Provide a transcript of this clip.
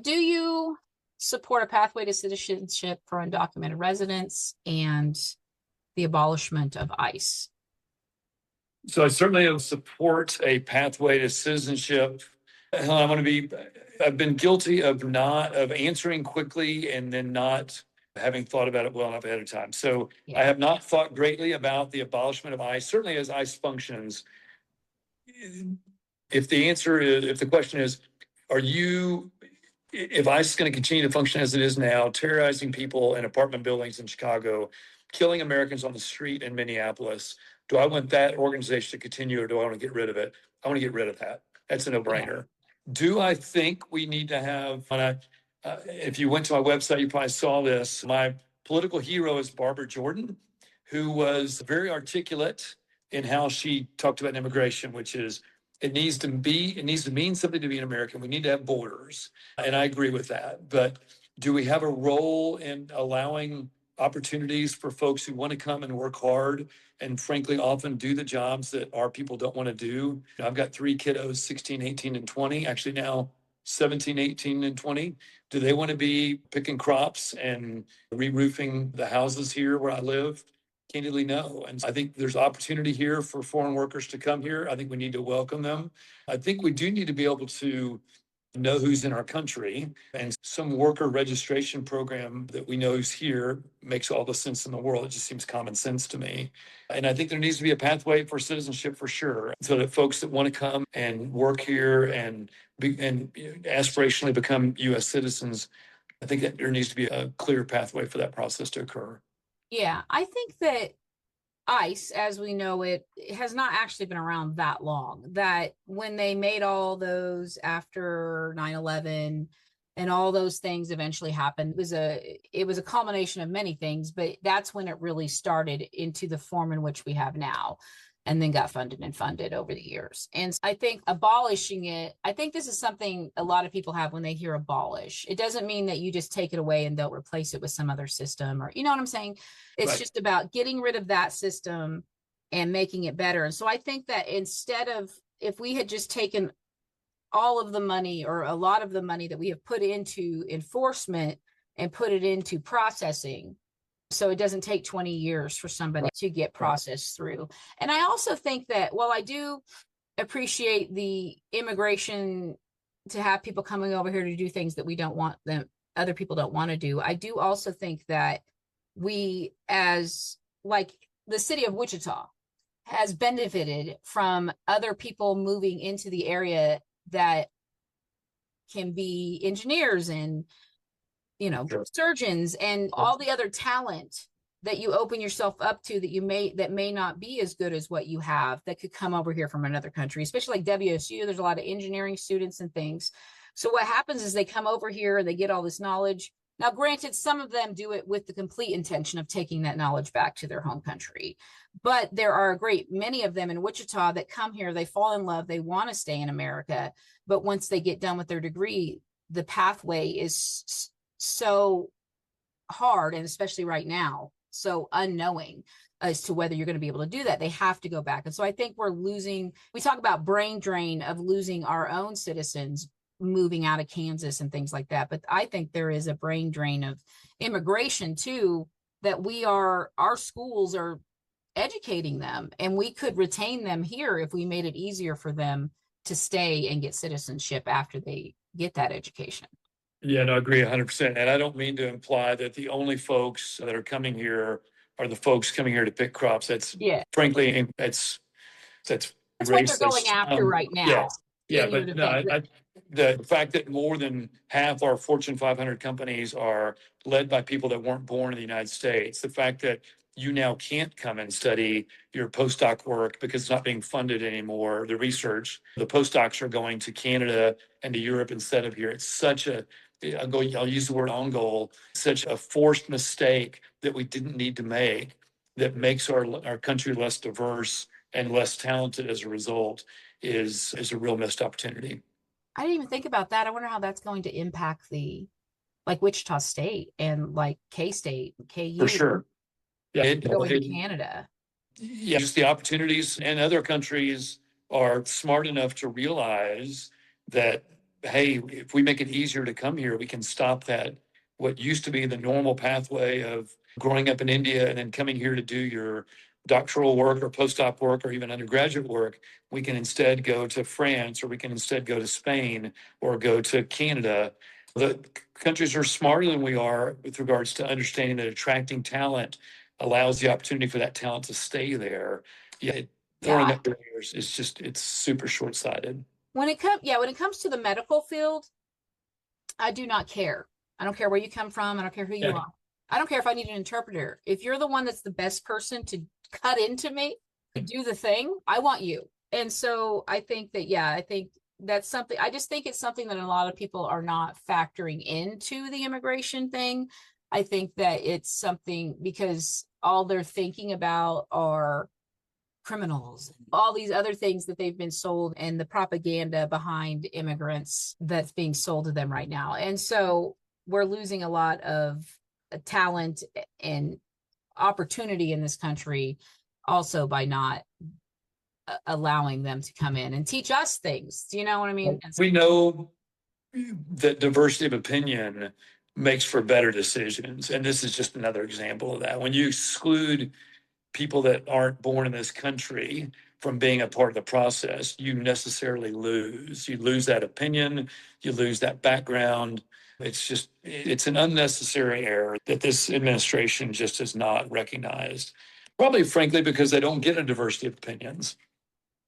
Do you support a pathway to citizenship for undocumented residents and the abolishment of ICE? So I certainly support a pathway to citizenship. I want to be, I've been guilty of answering quickly and then not having thought about it well enough ahead of time. So I Yeah. have not thought greatly about the abolishment of ICE, certainly as ICE functions. If the question is, are you, if ICE is going to continue to function as it is now, terrorizing people in apartment buildings in Chicago, killing Americans on the street in Minneapolis, do I want that organization to continue or do I want to get rid of it? I want to get rid of that. That's a Yeah. no-brainer. Do I think we need to have, if you went to my website, you probably saw this. My political hero is Barbara Jordan, who was very articulate in how she talked about immigration, which is it needs to mean something to be an American. We need to have borders. And I agree with that. But do we have a role in allowing opportunities for folks who want to come and work hard and frankly often do the jobs that our people don't want to do? I've got three kiddos, 16, 18, and 20, actually now 17, 18, and 20. Do they want to be picking crops and re-roofing the houses here where I live? Candidly, no. And I think there's opportunity here for foreign workers to come here. I think we need to welcome them. I think we do need to be able to know who's in our country, and some worker registration program that we know is here makes all the sense in the world. It just seems common sense to me. And I think there needs to be a pathway for citizenship for sure, so that folks that want to come and work here and aspirationally become U.S. citizens, I think that there needs to be a clear pathway for that process to occur. Yeah. I think that ICE, as we know it, has not actually been around that long. That when they made all those after 9/11 and all those things eventually happened, it was a culmination of many things, but that's when it really started into the form in which we have now, and then got funded and funded over the years. And I think abolishing it, I think this is something a lot of people have when they hear abolish. It doesn't mean that you just take it away and they'll replace it with some other system, or you know what I'm saying? It's Right. just about getting rid of that system and making it better. And so I think that instead of, if we had just taken all of the money or a lot of the money that we have put into enforcement and put it into processing, so it doesn't take 20 years for somebody to get processed through. And I also think that while I do appreciate the immigration, to have people coming over here to do things that we don't want them, other people don't want to do, I do also think that we, as like the city of Wichita has benefited from other people moving into the area that can be engineers and Sure. surgeons and all the other talent that you open yourself up to, that may not be as good as what you have, that could come over here from another country, especially like WSU. There's a lot of engineering students and things. So what happens is they come over here and they get all this knowledge. Now, granted, some of them do it with the complete intention of taking that knowledge back to their home country. But there are a great many of them in Wichita that come here, they fall in love, they want to stay in America. But once they get done with their degree, the pathway is so hard, and especially right now, so unknowing as to whether you're going to be able to do that. They have to go back. And so I think we talk about brain drain of losing our own citizens moving out of Kansas and things like that. But I think there is a brain drain of immigration too, that our schools are educating them, and we could retain them here if we made it easier for them to stay and get citizenship after they get that education. Yeah, no, I agree 100%. And I don't mean to imply that the only folks that are coming here are the folks coming here to pick crops. That's Yeah. frankly, that's That's what they're going racist. after right now. Yes, yeah, In your but no, defense. the fact that more than half our Fortune 500 companies are led by people that weren't born in the United States, the fact that you now can't come and study your postdoc work because it's not being funded anymore, the research, the postdocs are going to Canada and to Europe instead of here. It's such I'll use the word on goal, such a forced mistake that we didn't need to make, that makes our country less diverse and less talented as a result, is a real missed opportunity. I didn't even think about that. I wonder how that's going to impact like Wichita State and like K-State, For KU sure. Yeah, going to Canada. yeah, just the opportunities, and other countries are smart enough to realize that hey, if we make it easier to come here, we can stop that, what used to be the normal pathway of growing up in India and then coming here to do your doctoral work or postdoc work or even undergraduate work. We can instead go to France, or we can instead go to Spain or go to Canada. The countries are smarter than we are with regards to understanding that attracting talent allows the opportunity for that talent to stay there. Yeah, throwing Yeah. up barriers is just, it's super short-sighted. When it comes to the medical field, I do not care. I don't care where you come from. I don't care who you Yeah. are. I don't care if I need an interpreter. If you're the one that's the best person to cut into me, to do the thing, I want you. And so I think that, yeah, I think that's something, I just think it's something that a lot of people are not factoring into the immigration thing. I think that it's something because all they're thinking about are criminals, all these other things that they've been sold, and the propaganda behind immigrants that's being sold to them right now. And so we're losing a lot of talent and opportunity in this country also by not allowing them to come in and teach us things. Do you know what I mean? We know that diversity of opinion makes for better decisions. And this is just another example of that. When you exclude people that aren't born in this country from being a part of the process, you necessarily lose. You lose that opinion, you lose that background. It's just, it's an unnecessary error that this administration just has not recognized. Probably, frankly, because they don't get a diversity of opinions.